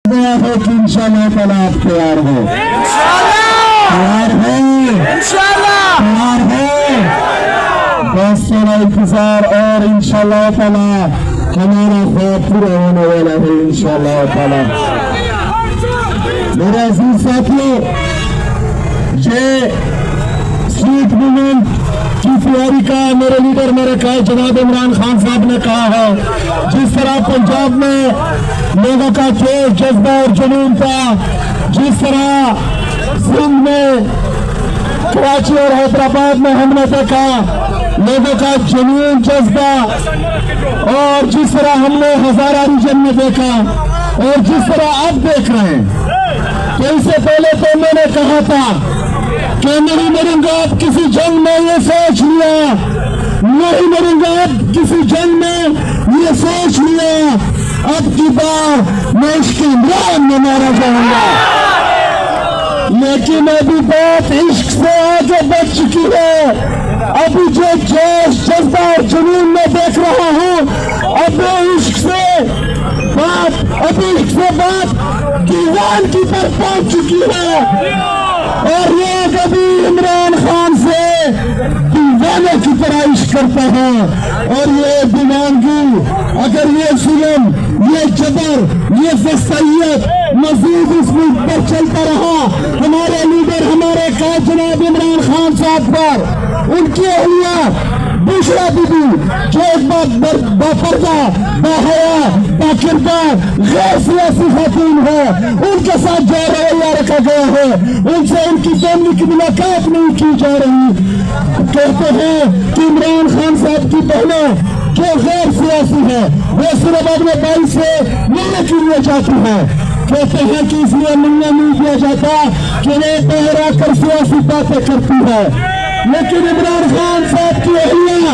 गया है कि इंशाअल्लाह ताला आप तैयार हो, तैयार है बस थोड़ा इंतजार और इंशाअल्लाह ताला हमारा ख्वाब पूरा होने वाला है इंशाअल्लाह ताला। मेरे अजीज साथियों, ये स्ट्रीट मूवमेंट की तैयारी का मेरे लीडर मेरे कायद जनाब इमरान खान साहब ने कहा है। जिस तरह पंजाब में लोगों का जोश जज्बा और जुनून था, जिस तरह सिंध में कराची और हैदराबाद में हमने देखा लोगों का जुनून जज्बा, और जिस तरह हमने हजारा रीजन में देखा और जिस तरह अब देख रहे हैं, तो इससे पहले तो मैंने कहा था कि नहीं मरूंगा अब किसी जंग में, ये सोच लिया, नहीं मरूंगा अब किसी जंग में, ये सोच लिया, अब की बार मैं इश्क इमरान में मारा जाऊंगा। लेकिन अभी बात इश्क से आगे बढ़ चुकी है। अभी जो जोश जज्बा और जुनून में देख रहा हूँ, अब इश्क से बात दीवान की तरफ पहुंच चुकी है, और ये कभी इमरान खान से दीवाने की तरह इश्क करता है। और ये दीवानगी, अगर ये जुल्म, ये जबर, ये वसीयत मजीद इस मुल्क पर चलता रहा, हमारे लीडर हमारे कायद जनाब इमरान खान साहब पर, उनकी अहलिया बुशरा बीबी जो एक बापर्दा, बाहया, बाकिरदार, गैर सियासी खातून है, उनके साथ जो रवैया रखा गया है, उनसे उनकी फैमिली की मुलाकात नहीं की जा रही। कहते हैं कि इमरान खान साहब की बहनें जो गैर सियासी है वो सिर्फ अपने भाई से मिलने के लिए जाती है। कहते हैं कि इसलिए मिलने नहीं दिया जाता कि वे बहरा कर सियासी बातें करती है। लेकिन इमरान खान साहब की अहलिया